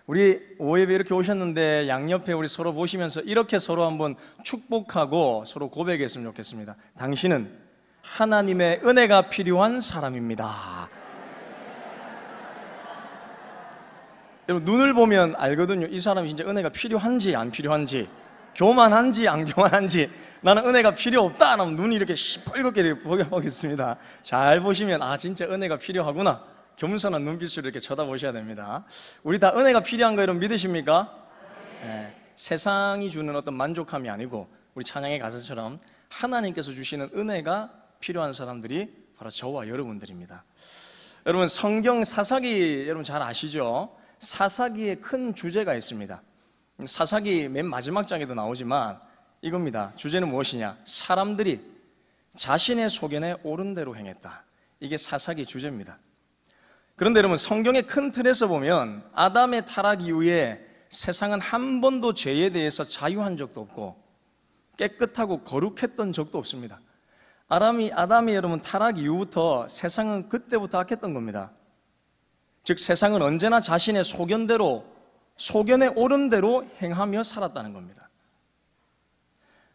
우리 오예배 이렇게 오셨는데 양옆에 우리 서로 보시면서 이렇게 서로 한번 축복하고 서로 고백했으면 좋겠습니다. 당신은 하나님의 은혜가 필요한 사람입니다. 여러분, 눈을 보면 알거든요. 이 사람이 진짜 은혜가 필요한지 안 필요한지, 교만한지 안 교만한지, 나는 은혜가 필요 없다 하면 눈이 이렇게 시뻘겋게 이렇게 보겠습니다. 잘 보시면 아, 진짜 은혜가 필요하구나, 겸손한 눈빛으로 이렇게 쳐다보셔야 됩니다. 우리 다 은혜가 필요한 거 여러분 믿으십니까? 네. 세상이 주는 어떤 만족함이 아니고 우리 찬양의 가사처럼 하나님께서 주시는 은혜가 필요한 사람들이 바로 저와 여러분들입니다. 여러분, 성경 사사기 여러분 잘 아시죠? 사사기에 큰 주제가 있습니다. 사사기 맨 마지막 장에도 나오지만 이겁니다. 주제는 무엇이냐? 사람들이 자신의 소견에 옳은 대로 행했다. 이게 사사기 주제입니다. 그런데 여러분, 성경의 큰 틀에서 보면 아담의 타락 이후에 세상은 한 번도 죄에 대해서 자유한 적도 없고 깨끗하고 거룩했던 적도 없습니다. 아담이 여러분 타락 이후부터 세상은 그때부터 악했던 겁니다. 즉 세상은 언제나 자신의 소견에 옳은 대로 행하며 살았다는 겁니다.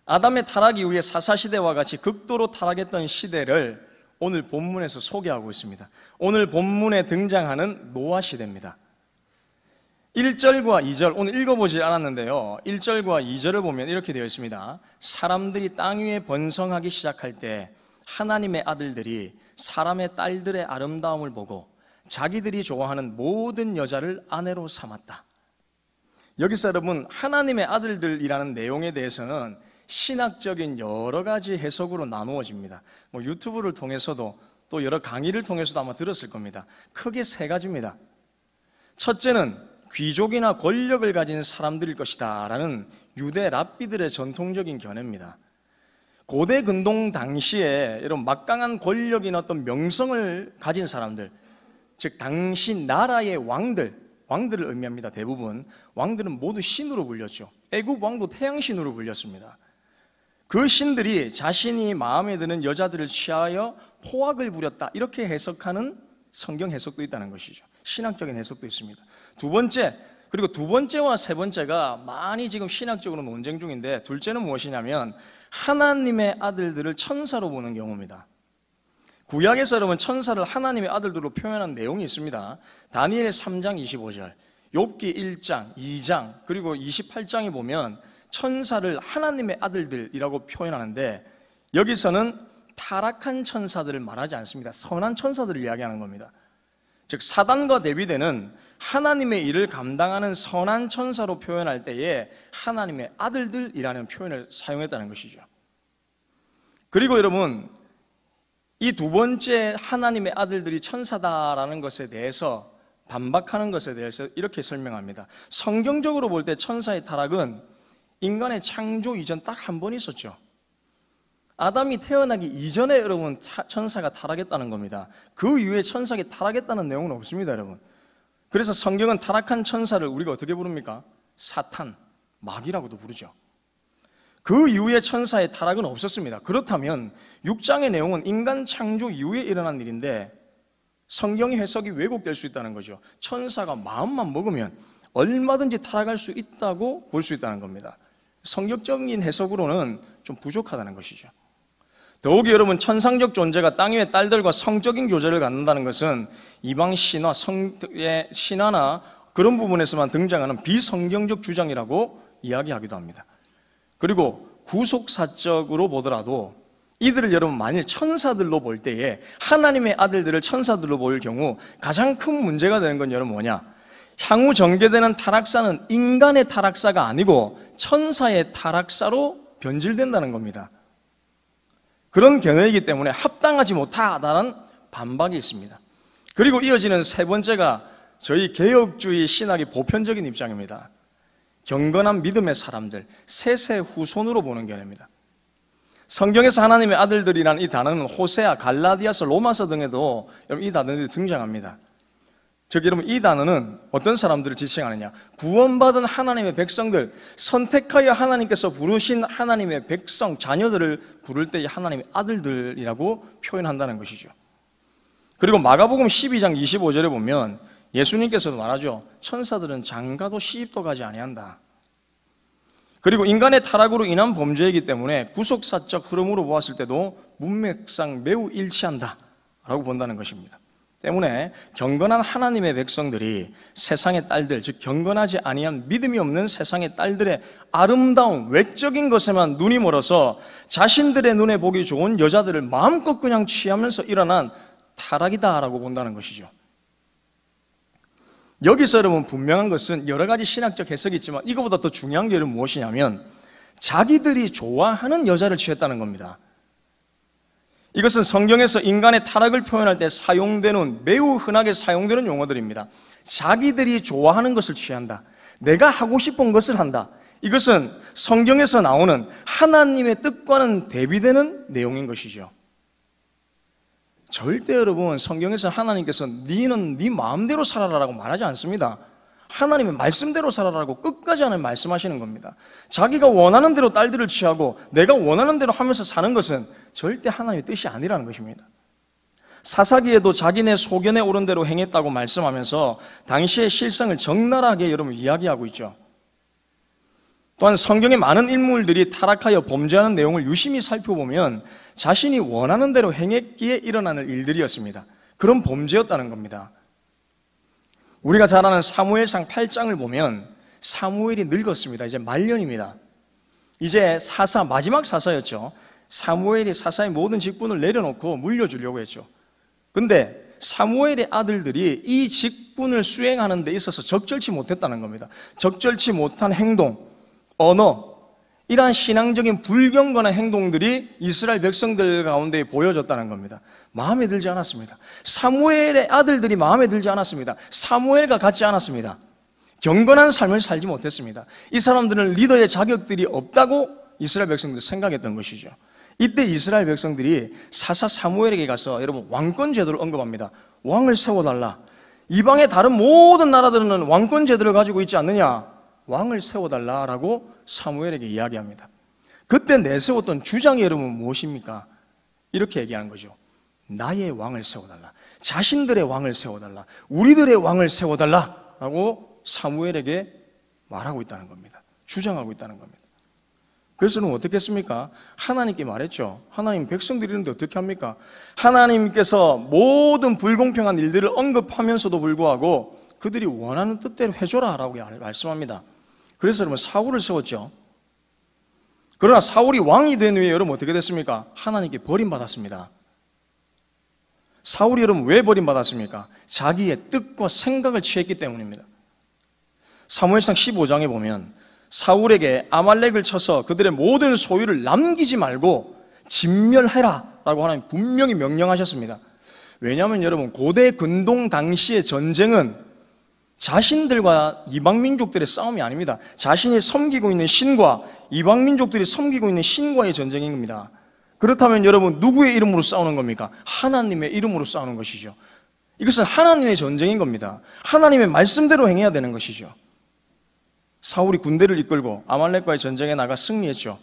아담의 타락 이후에 사사시대와 같이 극도로 타락했던 시대를 오늘 본문에서 소개하고 있습니다. 오늘 본문에 등장하는 노아 시대입니다. 1절과 2절 오늘 읽어보지 않았는데요, 1절과 2절을 보면 이렇게 되어 있습니다. 사람들이 땅 위에 번성하기 시작할 때 하나님의 아들들이 사람의 딸들의 아름다움을 보고 자기들이 좋아하는 모든 여자를 아내로 삼았다. 여기서 여러분, 하나님의 아들들이라는 내용에 대해서는 신학적인 여러 가지 해석으로 나누어집니다. 유튜브를 통해서도 또 여러 강의를 통해서도 아마 들었을 겁니다. 크게 세 가지입니다. 첫째는 귀족이나 권력을 가진 사람들일 것이다 라는 유대 랍비들의 전통적인 견해입니다. 고대 근동 당시에 이런 막강한 권력이나 어떤 명성을 가진 사람들, 즉 당시 나라의 왕들을 의미합니다. 대부분 왕들은 모두 신으로 불렸죠. 애굽 왕도 태양신으로 불렸습니다. 그 신들이 자신이 마음에 드는 여자들을 취하여 포악을 부렸다, 이렇게 해석하는 성경 해석도 있다는 것이죠. 신학적인 해석도 있습니다. 두 번째와 세 번째가 많이 지금 신학적으로 논쟁 중인데, 둘째는 무엇이냐면 하나님의 아들들을 천사로 보는 경우입니다. 구약에서 여러분 천사를 하나님의 아들들로 표현한 내용이 있습니다. 다니엘 3장 25절, 욥기 1장, 2장, 그리고 28장에 보면 천사를 하나님의 아들들이라고 표현하는데, 여기서는 타락한 천사들을 말하지 않습니다. 선한 천사들을 이야기하는 겁니다. 즉 사단과 대비되는 하나님의 일을 감당하는 선한 천사로 표현할 때에 하나님의 아들들이라는 표현을 사용했다는 것이죠. 그리고 여러분, 이 두 번째 하나님의 아들들이 천사다라는 것에 대해서 반박하는 것에 대해서 이렇게 설명합니다. 성경적으로 볼 때 천사의 타락은 인간의 창조 이전 딱 한 번 있었죠. 아담이 태어나기 이전에 여러분 천사가 타락했다는 겁니다. 그 이후에 천사가 타락했다는 내용은 없습니다, 여러분. 그래서 성경은 타락한 천사를 우리가 어떻게 부릅니까? 사탄, 마귀라고도 부르죠. 그 이후에 천사의 타락은 없었습니다. 그렇다면 6장의 내용은 인간 창조 이후에 일어난 일인데 성경의 해석이 왜곡될 수 있다는 거죠. 천사가 마음만 먹으면 얼마든지 타락할 수 있다고 볼 수 있다는 겁니다. 성경적인 해석으로는 좀 부족하다는 것이죠. 더욱이 여러분, 천상적 존재가 땅 위의 딸들과 성적인 교제를 갖는다는 것은 이방 신화, 성의 신화나 그런 부분에서만 등장하는 비성경적 주장이라고 이야기하기도 합니다. 그리고 구속사적으로 보더라도 이들을 여러분 만일 천사들로 볼 때에 하나님의 아들들을 천사들로 볼 경우 가장 큰 문제가 되는 건 여러분 뭐냐? 향후 전개되는 타락사는 인간의 타락사가 아니고 천사의 타락사로 변질된다는 겁니다. 그런 견해이기 때문에 합당하지 못하다는 반박이 있습니다. 그리고 이어지는 세 번째가 저희 개혁주의 신학의 보편적인 입장입니다. 경건한 믿음의 사람들, 세세 후손으로 보는 견해입니다. 성경에서 하나님의 아들들이라는 이 단어는 호세아, 갈라디아서, 로마서 등에도 여러분 이 단어들이 등장합니다. 즉 여러분, 이 단어는 어떤 사람들을 지칭하느냐? 구원받은 하나님의 백성들, 선택하여 하나님께서 부르신 하나님의 백성, 자녀들을 부를 때 하나님의 아들들이라고 표현한다는 것이죠. 그리고 마가복음 12장 25절에 보면 예수님께서도 말하죠. 천사들은 장가도 시집도 가지 아니한다. 그리고 인간의 타락으로 인한 범죄이기 때문에 구속사적 흐름으로 보았을 때도 문맥상 매우 일치한다 라고 본다는 것입니다. 때문에 경건한 하나님의 백성들이 세상의 딸들, 즉 경건하지 아니한 믿음이 없는 세상의 딸들의 아름다운 외적인 것에만 눈이 멀어서 자신들의 눈에 보기 좋은 여자들을 마음껏 그냥 취하면서 일어난 타락이다라고 본다는 것이죠. 여기서 여러분 분명한 것은 여러 가지 신학적 해석이 있지만 이거보다 더 중요한 게 여러분 무엇이냐면 자기들이 좋아하는 여자를 취했다는 겁니다. 이것은 성경에서 인간의 타락을 표현할 때 사용되는 매우 흔하게 사용되는 용어들입니다. 자기들이 좋아하는 것을 취한다. 내가 하고 싶은 것을 한다. 이것은 성경에서 나오는 하나님의 뜻과는 대비되는 내용인 것이죠. 절대 여러분 성경에서 하나님께서 너는 네 마음대로 살아라라고 말하지 않습니다. 하나님의 말씀대로 살아라고 끝까지 하나님 말씀하시는 겁니다. 자기가 원하는 대로 딸들을 취하고 내가 원하는 대로 하면서 사는 것은 절대 하나님의 뜻이 아니라는 것입니다. 사사기에도 자기네 소견에 오른 대로 행했다고 말씀하면서 당시의 실상을 적나라하게 여러분 이야기하고 있죠. 또한 성경의 많은 인물들이 타락하여 범죄하는 내용을 유심히 살펴보면 자신이 원하는 대로 행했기에 일어나는 일들이었습니다. 그런 범죄였다는 겁니다. 우리가 잘 아는 사무엘상 8장을 보면 사무엘이 늙었습니다. 이제 말년입니다. 이제 마지막 사사였죠. 사무엘이 사사의 모든 직분을 내려놓고 물려주려고 했죠. 근데 사무엘의 아들들이 이 직분을 수행하는 데 있어서 적절치 못했다는 겁니다. 적절치 못한 행동, 언어, 이러한 신앙적인 불경건한 행동들이 이스라엘 백성들 가운데 보여졌다는 겁니다. 마음에 들지 않았습니다. 사무엘의 아들들이 마음에 들지 않았습니다. 사무엘과 같지 않았습니다. 경건한 삶을 살지 못했습니다. 이 사람들은 리더의 자격들이 없다고 이스라엘 백성들이 생각했던 것이죠. 이때 이스라엘 백성들이 사사 사무엘에게 가서 여러분 왕권 제도를 언급합니다. 왕을 세워달라. 이방의 다른 모든 나라들은 왕권 제도를 가지고 있지 않느냐? 왕을 세워달라라고 사무엘에게 이야기합니다. 그때 내세웠던 주장이 여러분 무엇입니까? 이렇게 얘기하는 거죠. 나의 왕을 세워달라. 자신들의 왕을 세워달라. 우리들의 왕을 세워달라라고 사무엘에게 말하고 있다는 겁니다. 주장하고 있다는 겁니다. 그래서는 어떻게 했습니까? 하나님께 말했죠. 하나님 백성들이 있는데 어떻게 합니까? 하나님께서 모든 불공평한 일들을 언급하면서도 불구하고 그들이 원하는 뜻대로 해줘라 라고 말씀합니다. 그래서 여러분 사울을 세웠죠. 그러나 사울이 왕이 된 후에 여러분 어떻게 됐습니까? 하나님께 버림받았습니다. 사울이 여러분 왜 버림받았습니까? 자기의 뜻과 생각을 취했기 때문입니다. 사무엘상 15장에 보면 사울에게 아말렉을 쳐서 그들의 모든 소유를 남기지 말고 진멸해라 라고 하나님 분명히 명령하셨습니다. 왜냐하면 여러분 고대 근동 당시의 전쟁은 자신들과 이방민족들의 싸움이 아닙니다. 자신이 섬기고 있는 신과 이방민족들이 섬기고 있는 신과의 전쟁인 겁니다. 그렇다면 여러분 누구의 이름으로 싸우는 겁니까? 하나님의 이름으로 싸우는 것이죠. 이것은 하나님의 전쟁인 겁니다. 하나님의 말씀대로 행해야 되는 것이죠. 사울이 군대를 이끌고 아말렉과의 전쟁에 나가 승리했죠.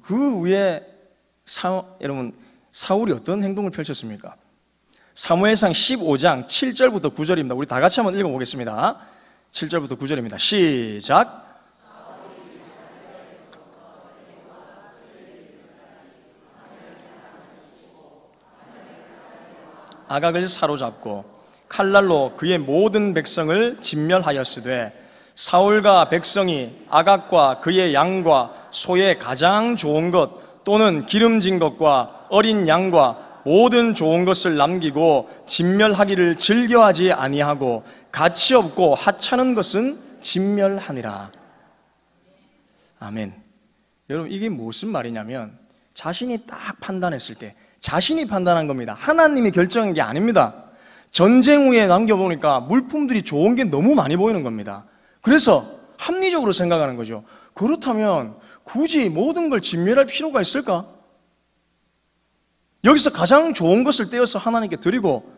그 후에 여러분 사울이 어떤 행동을 펼쳤습니까? 사무엘상 15장 7절부터 9절입니다. 우리 다 같이 한번 읽어보겠습니다. 7절부터 9절입니다. 시작. 아각을 사로잡고 칼날로 그의 모든 백성을 진멸하였으되 사울과 백성이 아각과 그의 양과 소의 가장 좋은 것 또는 기름진 것과 어린 양과 모든 좋은 것을 남기고 진멸하기를 즐겨하지 아니하고 가치 없고 하찮은 것은 진멸하니라. 아멘. 여러분 이게 무슨 말이냐면 자신이 딱 판단했을 때 자신이 판단한 겁니다. 하나님이 결정한 게 아닙니다. 전쟁 후에 남겨보니까 물품들이 좋은 게 너무 많이 보이는 겁니다. 그래서 합리적으로 생각하는 거죠. 그렇다면 굳이 모든 걸 진멸할 필요가 있을까? 여기서 가장 좋은 것을 떼어서 하나님께 드리고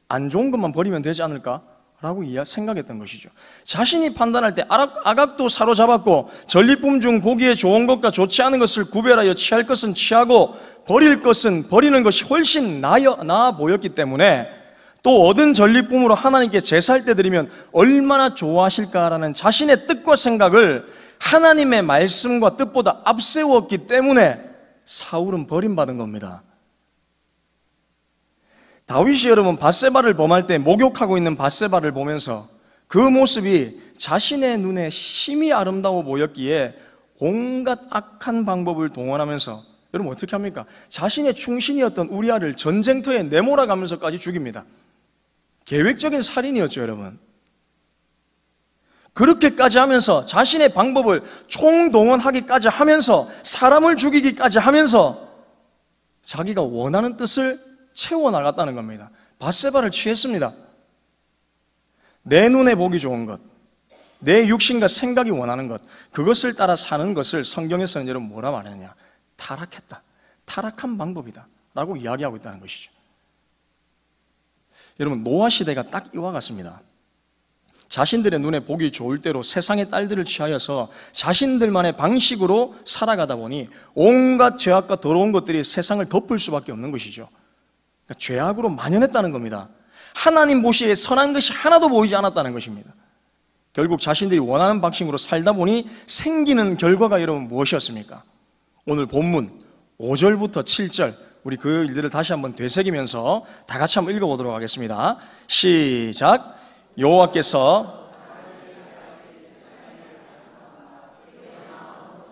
안 좋은 것만 버리면 되지 않을까? 라고 생각했던 것이죠. 자신이 판단할 때 아각도 사로잡았고 전리품 중 보기에 좋은 것과 좋지 않은 것을 구별하여 취할 것은 취하고 버릴 것은 버리는 것이 훨씬 나아 보였기 때문에 또 얻은 전리품으로 하나님께 제사할 때 드리면 얼마나 좋아하실까라는 자신의 뜻과 생각을 하나님의 말씀과 뜻보다 앞세웠기 때문에 사울은 버림받은 겁니다. 다윗이 여러분 밧세바를 범할 때 목욕하고 있는 밧세바를 보면서 그 모습이 자신의 눈에 심히 아름다워 보였기에 온갖 악한 방법을 동원하면서 여러분 어떻게 합니까? 자신의 충신이었던 우리아를 전쟁터에 내몰아가면서까지 죽입니다. 계획적인 살인이었죠, 여러분. 그렇게까지 하면서 자신의 방법을 총동원하기까지 하면서 사람을 죽이기까지 하면서 자기가 원하는 뜻을 채워나갔다는 겁니다. 밧세바를 취했습니다. 내 눈에 보기 좋은 것, 내 육신과 생각이 원하는 것, 그것을 따라 사는 것을 성경에서는 여러분 뭐라 말하느냐? 타락했다. 타락한 방법이다 라고 이야기하고 있다는 것이죠. 여러분 노아 시대가 딱 이와 같습니다. 자신들의 눈에 보기 좋을 대로 세상의 딸들을 취하여서 자신들만의 방식으로 살아가다 보니 온갖 죄악과 더러운 것들이 세상을 덮을 수밖에 없는 것이죠. 그러니까 죄악으로 만연했다는 겁니다. 하나님 보시기에 선한 것이 하나도 보이지 않았다는 것입니다. 결국 자신들이 원하는 방식으로 살다 보니 생기는 결과가 여러분 무엇이었습니까? 오늘 본문 5절부터 7절 우리 그 일들을 다시 한번 되새기면서 다 같이 한번 읽어보도록 하겠습니다. 시작. 여호와께서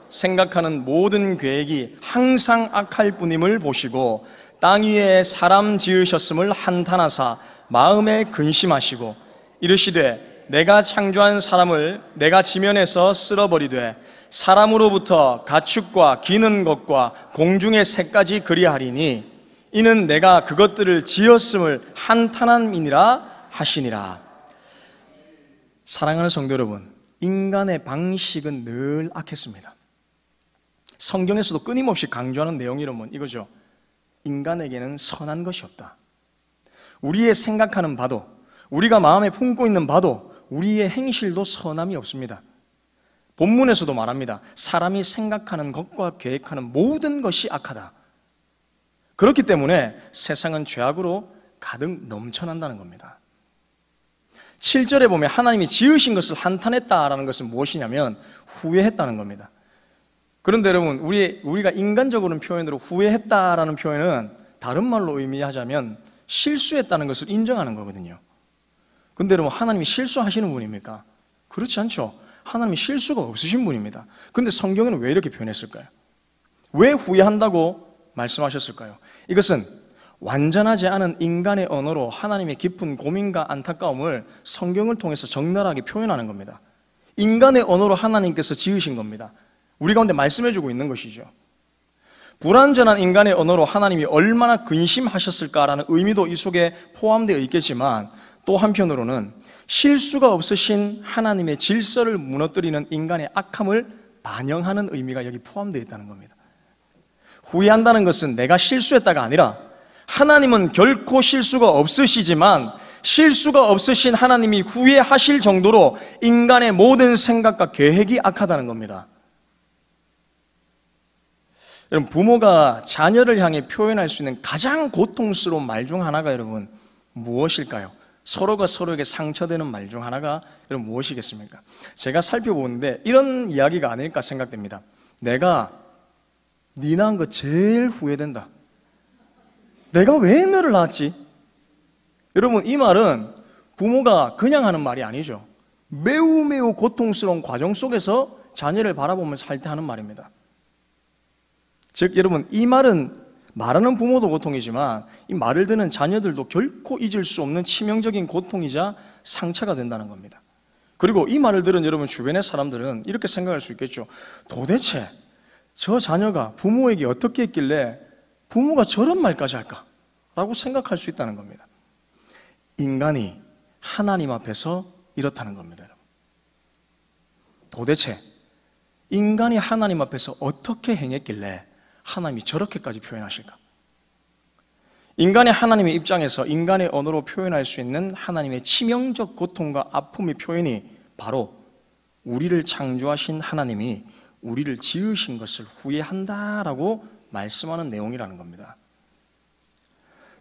생각하는 모든 계획이 항상 악할 뿐임을 보시고 땅 위에 사람 지으셨음을 한탄하사 마음에 근심하시고 이르시되 내가 창조한 사람을 내가 지면에서 쓸어버리되 사람으로부터 가축과 기는 것과 공중의 새까지 그리하리니 이는 내가 그것들을 지었음을 한탄함이니라 하시니라. 사랑하는 성도 여러분, 인간의 방식은 늘 악했습니다. 성경에서도 끊임없이 강조하는 내용이 여러분 이거죠. 인간에게는 선한 것이 없다. 우리의 생각하는 바도, 우리가 마음에 품고 있는 바도, 우리의 행실도 선함이 없습니다. 본문에서도 말합니다. 사람이 생각하는 것과 계획하는 모든 것이 악하다. 그렇기 때문에 세상은 죄악으로 가득 넘쳐난다는 겁니다. 7절에 보면 하나님이 지으신 것을 한탄했다라는 것은 무엇이냐면 후회했다는 겁니다. 그런데 여러분 우리가 인간적으로는 표현으로 후회했다라는 표현은 다른 말로 의미하자면 실수했다는 것을 인정하는 거거든요. 근데 여러분 하나님이 실수하시는 분입니까? 그렇지 않죠. 하나님이 실수가 없으신 분입니다. 그런데 성경에는 왜 이렇게 표현했을까요? 왜 후회한다고 말씀하셨을까요? 이것은 완전하지 않은 인간의 언어로 하나님의 깊은 고민과 안타까움을 성경을 통해서 적나라하게 표현하는 겁니다. 인간의 언어로 하나님께서 지으신 겁니다. 우리 가운데 말씀해주고 있는 것이죠. 불완전한 인간의 언어로 하나님이 얼마나 근심하셨을까라는 의미도 이 속에 포함되어 있겠지만 또 한편으로는 실수가 없으신 하나님의 질서를 무너뜨리는 인간의 악함을 반영하는 의미가 여기 포함되어 있다는 겁니다. 후회한다는 것은 내가 실수했다가 아니라 하나님은 결코 실수가 없으시지만 실수가 없으신 하나님이 후회하실 정도로 인간의 모든 생각과 계획이 악하다는 겁니다. 여러분 부모가 자녀를 향해 표현할 수 있는 가장 고통스러운 말 중 하나가 여러분 무엇일까요? 서로가 서로에게 상처되는 말 중 하나가 여러분 무엇이겠습니까? 제가 살펴보는데 이런 이야기가 아닐까 생각됩니다. 내가 네 낳은 거 제일 후회된다. 내가 왜 너를 낳았지? 여러분 이 말은 부모가 그냥 하는 말이 아니죠. 매우 고통스러운 과정 속에서 자녀를 바라보면서 살 때 하는 말입니다. 즉 여러분 이 말은 말하는 부모도 고통이지만 이 말을 듣는 자녀들도 결코 잊을 수 없는 치명적인 고통이자 상처가 된다는 겁니다. 그리고 이 말을 들은 여러분 주변의 사람들은 이렇게 생각할 수 있겠죠. 도대체 저 자녀가 부모에게 어떻게 했길래 부모가 저런 말까지 할까? 라고 생각할 수 있다는 겁니다. 인간이 하나님 앞에서 이렇다는 겁니다. 여러분. 도대체 인간이 하나님 앞에서 어떻게 행했길래 하나님이 저렇게까지 표현하실까? 인간의 하나님의 입장에서 인간의 언어로 표현할 수 있는 하나님의 치명적 고통과 아픔의 표현이 바로 우리를 창조하신 하나님이 우리를 지으신 것을 후회한다라고 말씀하는 내용이라는 겁니다.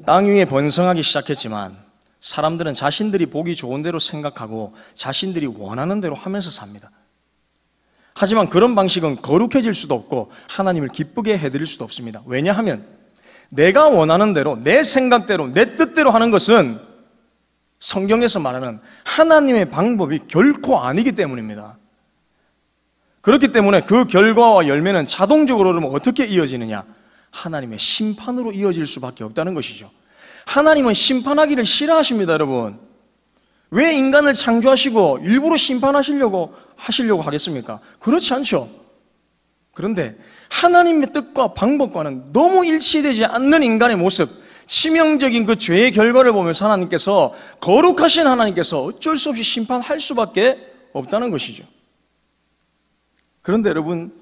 땅 위에 번성하기 시작했지만 사람들은 자신들이 보기 좋은 대로 생각하고 자신들이 원하는 대로 하면서 삽니다. 하지만 그런 방식은 거룩해질 수도 없고 하나님을 기쁘게 해드릴 수도 없습니다. 왜냐하면 내가 원하는 대로, 내 생각대로, 내 뜻대로 하는 것은 성경에서 말하는 하나님의 방법이 결코 아니기 때문입니다. 그렇기 때문에 그 결과와 열매는 자동적으로 그러면 어떻게 이어지느냐? 하나님의 심판으로 이어질 수밖에 없다는 것이죠. 하나님은 심판하기를 싫어하십니다, 여러분. 왜 인간을 창조하시고 일부러 심판하시려고 하겠습니까? 그렇지 않죠. 그런데 하나님의 뜻과 방법과는 너무 일치되지 않는 인간의 모습, 치명적인 그 죄의 결과를 보면서 하나님께서, 거룩하신 하나님께서 어쩔 수 없이 심판할 수밖에 없다는 것이죠. 그런데 여러분,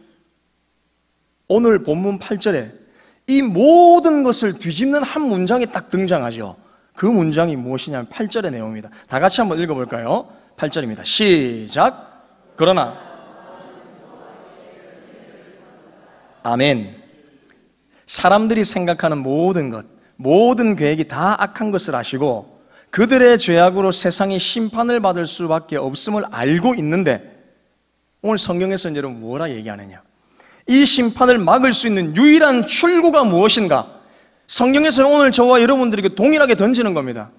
오늘 본문 8절에 이 모든 것을 뒤집는 한 문장이 딱 등장하죠. 그 문장이 무엇이냐면 8절의 내용입니다. 다 같이 한번 읽어볼까요? 8절입니다. 시작. 그러나 아멘. 사람들이 생각하는 모든 것, 모든 계획이 다 악한 것을 아시고 그들의 죄악으로 세상이 심판을 받을 수밖에 없음을 알고 있는데, 오늘 성경에서는 여러분 뭐라 얘기하느냐? 이 심판을 막을 수 있는 유일한 출구가 무엇인가? 성경에서는 오늘 저와 여러분들에게 동일하게 던지는 겁니다.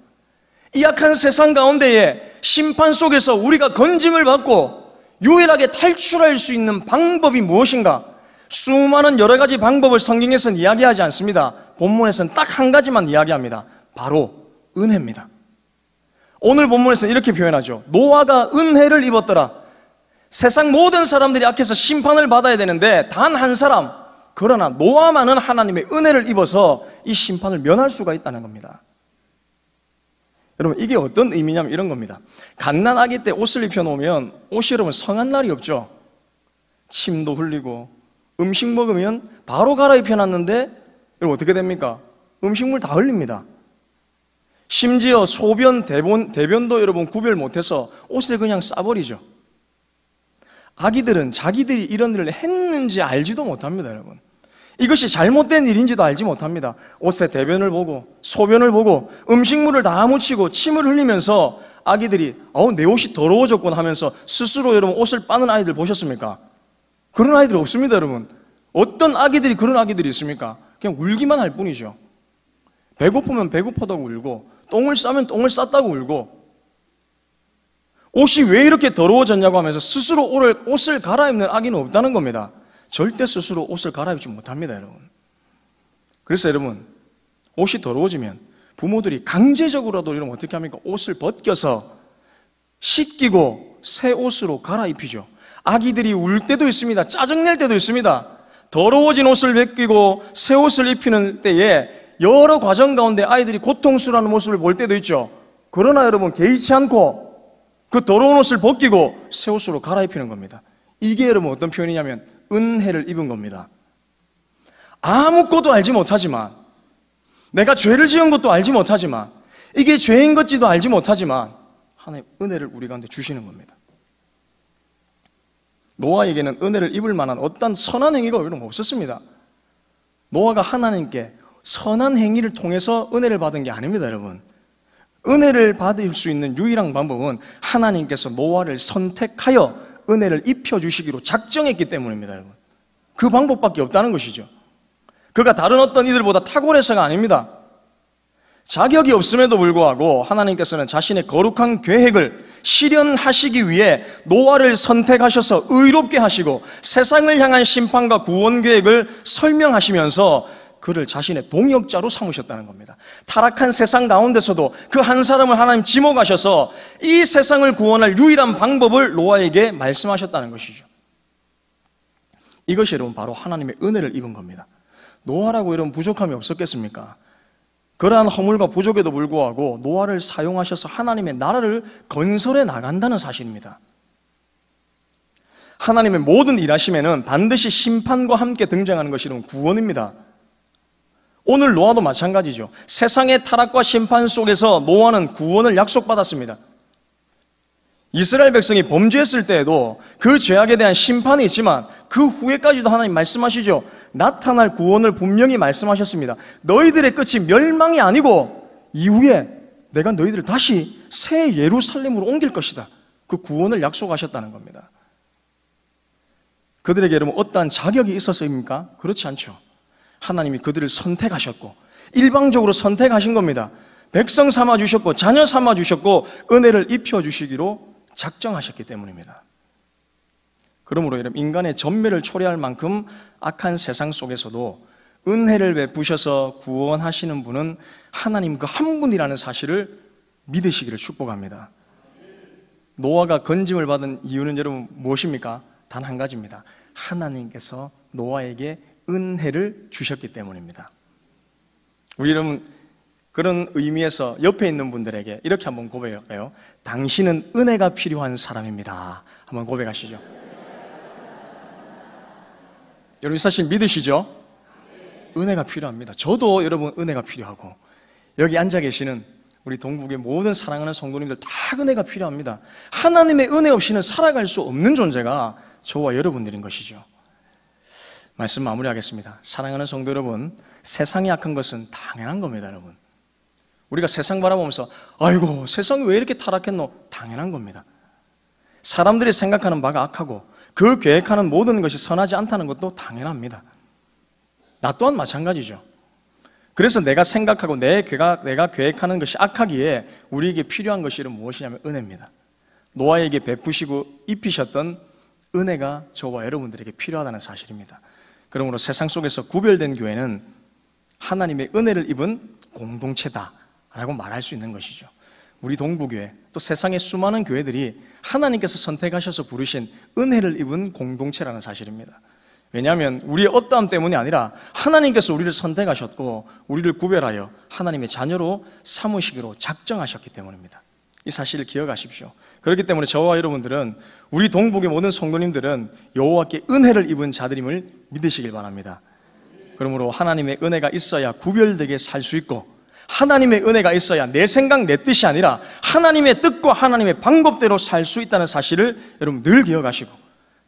이 악한 세상 가운데에 심판 속에서 우리가 건짐을 받고 유일하게 탈출할 수 있는 방법이 무엇인가? 수많은 여러 가지 방법을 성경에서는 이야기하지 않습니다. 본문에서는 딱 한 가지만 이야기합니다. 바로 은혜입니다. 오늘 본문에서는 이렇게 표현하죠. 노아가 은혜를 입었더라. 세상 모든 사람들이 악해서 심판을 받아야 되는데 단 한 사람, 그러나 노아만은 하나님의 은혜를 입어서 이 심판을 면할 수가 있다는 겁니다. 여러분, 이게 어떤 의미냐면 이런 겁니다. 갓난아기 때 옷을 입혀놓으면 옷이 여러분 성한 날이 없죠. 침도 흘리고 음식 먹으면 바로 갈아입혀놨는데 여러분 어떻게 됩니까? 음식물 다 흘립니다. 심지어 소변, 대변도 여러분 구별 못해서 옷에 그냥 싸버리죠. 아기들은 자기들이 이런 일을 했는지 알지도 못합니다, 여러분. 이것이 잘못된 일인지도 알지 못합니다. 옷에 대변을 보고 소변을 보고 음식물을 다 묻히고 침을 흘리면서 아기들이 내 옷이 더러워졌구나 하면서 스스로 여러분 옷을 빠는 아이들 보셨습니까? 그런 아이들 없습니다, 여러분. 어떤 아기들이 그런 아기들이 있습니까? 그냥 울기만 할 뿐이죠. 배고프면 배고프다고 울고 똥을 싸면 똥을 쌌다고 울고 옷이 왜 이렇게 더러워졌냐고 하면서 스스로 옷을 갈아입는 아기는 없다는 겁니다. 절대 스스로 옷을 갈아입지 못합니다, 여러분. 그래서 여러분, 옷이 더러워지면 부모들이 강제적으로라도 이러면 어떻게 합니까? 옷을 벗겨서 씻기고 새 옷으로 갈아입히죠. 아기들이 울 때도 있습니다. 짜증낼 때도 있습니다. 더러워진 옷을 벗기고 새 옷을 입히는 때에 여러 과정 가운데 아이들이 고통스러워하는 모습을 볼 때도 있죠. 그러나 여러분, 개의치 않고 그 더러운 옷을 벗기고 새 옷으로 갈아입히는 겁니다. 이게 여러분 어떤 표현이냐면 은혜를 입은 겁니다. 아무것도 알지 못하지만, 내가 죄를 지은 것도 알지 못하지만, 이게 죄인 것지도 알지 못하지만 하나님 은혜를 우리 가운데 주시는 겁니다. 노아에게는 은혜를 입을 만한 어떤 선한 행위가 여러분 없었습니다. 노아가 하나님께 선한 행위를 통해서 은혜를 받은 게 아닙니다, 여러분. 은혜를 받을 수 있는 유일한 방법은 하나님께서 노아를 선택하여 은혜를 입혀주시기로 작정했기 때문입니다, 여러분. 그 방법밖에 없다는 것이죠. 그가 다른 어떤 이들보다 탁월해서가 아닙니다. 자격이 없음에도 불구하고 하나님께서는 자신의 거룩한 계획을 실현하시기 위해 노아를 선택하셔서 의롭게 하시고 세상을 향한 심판과 구원 계획을 설명하시면서 그를 자신의 동역자로 삼으셨다는 겁니다. 타락한 세상 가운데서도 그 한 사람을 하나님 지목하셔서 이 세상을 구원할 유일한 방법을 노아에게 말씀하셨다는 것이죠. 이것이 여러분 바로 하나님의 은혜를 입은 겁니다. 노아라고 이런 부족함이 없었겠습니까? 그러한 허물과 부족에도 불구하고 노아를 사용하셔서 하나님의 나라를 건설해 나간다는 사실입니다. 하나님의 모든 일하심에는 반드시 심판과 함께 등장하는 것이 구원입니다. 오늘 노아도 마찬가지죠. 세상의 타락과 심판 속에서 노아는 구원을 약속받았습니다. 이스라엘 백성이 범죄했을 때에도 그 죄악에 대한 심판이 있지만 그 후에까지도 하나님 말씀하시죠. 나타날 구원을 분명히 말씀하셨습니다. 너희들의 끝이 멸망이 아니고 이후에 내가 너희들을 다시 새 예루살렘으로 옮길 것이다. 그 구원을 약속하셨다는 겁니다. 그들에게 여러분 어떠한 자격이 있어서입니까? 그렇지 않죠. 하나님이 그들을 선택하셨고 일방적으로 선택하신 겁니다. 백성 삼아주셨고 자녀 삼아주셨고 은혜를 입혀주시기로 작정하셨기 때문입니다. 그러므로 여러분 인간의 전멸을 초래할 만큼 악한 세상 속에서도 은혜를 베푸셔서 구원하시는 분은 하나님 그 한 분이라는 사실을 믿으시기를 축복합니다. 노아가 건짐을 받은 이유는 여러분 무엇입니까? 단 한 가지입니다. 하나님께서 노아에게 은혜를 주셨기 때문입니다. 우리 여러분 그런 의미에서 옆에 있는 분들에게 이렇게 한번 고백할까요? 당신은 은혜가 필요한 사람입니다. 한번 고백하시죠. 여러분 사실 믿으시죠? 은혜가 필요합니다. 저도 여러분 은혜가 필요하고 여기 앉아 계시는 우리 동북의 모든 사랑하는 성도님들 다 은혜가 필요합니다. 하나님의 은혜 없이는 살아갈 수 없는 존재가 저와 여러분들인 것이죠. 말씀 마무리하겠습니다. 사랑하는 성도 여러분, 세상이 악한 것은 당연한 겁니다. 여러분, 우리가 세상 바라보면서 아이고 세상이 왜 이렇게 타락했노? 당연한 겁니다. 사람들이 생각하는 바가 악하고 그 계획하는 모든 것이 선하지 않다는 것도 당연합니다. 나 또한 마찬가지죠. 그래서 내가 생각하고 내가 계획하는 것이 악하기에 우리에게 필요한 것이 무엇이냐면 은혜입니다. 노아에게 베푸시고 입히셨던 은혜가 저와 여러분들에게 필요하다는 사실입니다. 그러므로 세상 속에서 구별된 교회는 하나님의 은혜를 입은 공동체다라고 말할 수 있는 것이죠. 우리 동부교회 또 세상의 수많은 교회들이 하나님께서 선택하셔서 부르신 은혜를 입은 공동체라는 사실입니다. 왜냐하면 우리의 어떠함 때문이 아니라 하나님께서 우리를 선택하셨고 우리를 구별하여 하나님의 자녀로 삼으시기로 작정하셨기 때문입니다. 이 사실을 기억하십시오. 그렇기 때문에 저와 여러분들은 우리 동북의 모든 성도님들은 여호와께 은혜를 입은 자들임을 믿으시길 바랍니다. 그러므로 하나님의 은혜가 있어야 구별되게 살 수 있고 하나님의 은혜가 있어야 내 생각 내 뜻이 아니라 하나님의 뜻과 하나님의 방법대로 살 수 있다는 사실을 여러분 늘 기억하시고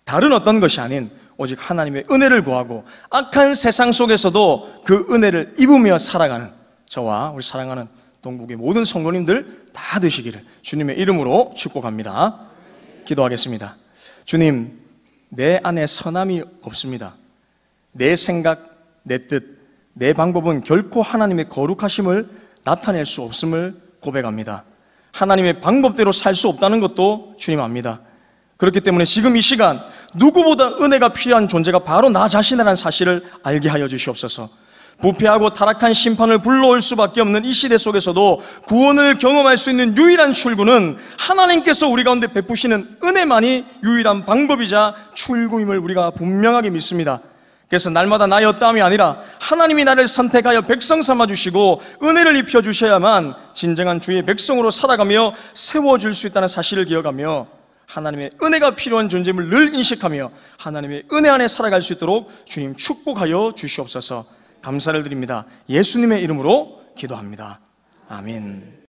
다른 어떤 것이 아닌 오직 하나님의 은혜를 구하고 악한 세상 속에서도 그 은혜를 입으며 살아가는 저와 우리 사랑하는 동북의 모든 성도님들 다 되시기를 주님의 이름으로 축복합니다. 기도하겠습니다. 주님, 내 안에 선함이 없습니다. 내 생각, 내 뜻, 내 방법은 결코 하나님의 거룩하심을 나타낼 수 없음을 고백합니다. 하나님의 방법대로 살 수 없다는 것도 주님 압니다. 그렇기 때문에 지금 이 시간 누구보다 은혜가 필요한 존재가 바로 나 자신이라는 사실을 알게 하여 주시옵소서. 부패하고 타락한 심판을 불러올 수밖에 없는 이 시대 속에서도 구원을 경험할 수 있는 유일한 출구는 하나님께서 우리 가운데 베푸시는 은혜만이 유일한 방법이자 출구임을 우리가 분명하게 믿습니다. 그래서 날마다 나의 어떠함이 아니라 하나님이 나를 선택하여 백성 삼아주시고 은혜를 입혀주셔야만 진정한 주의 백성으로 살아가며 세워줄 수 있다는 사실을 기억하며 하나님의 은혜가 필요한 존재임을 늘 인식하며 하나님의 은혜 안에 살아갈 수 있도록 주님 축복하여 주시옵소서. 감사를 드립니다. 예수님의 이름으로 기도합니다. 아멘.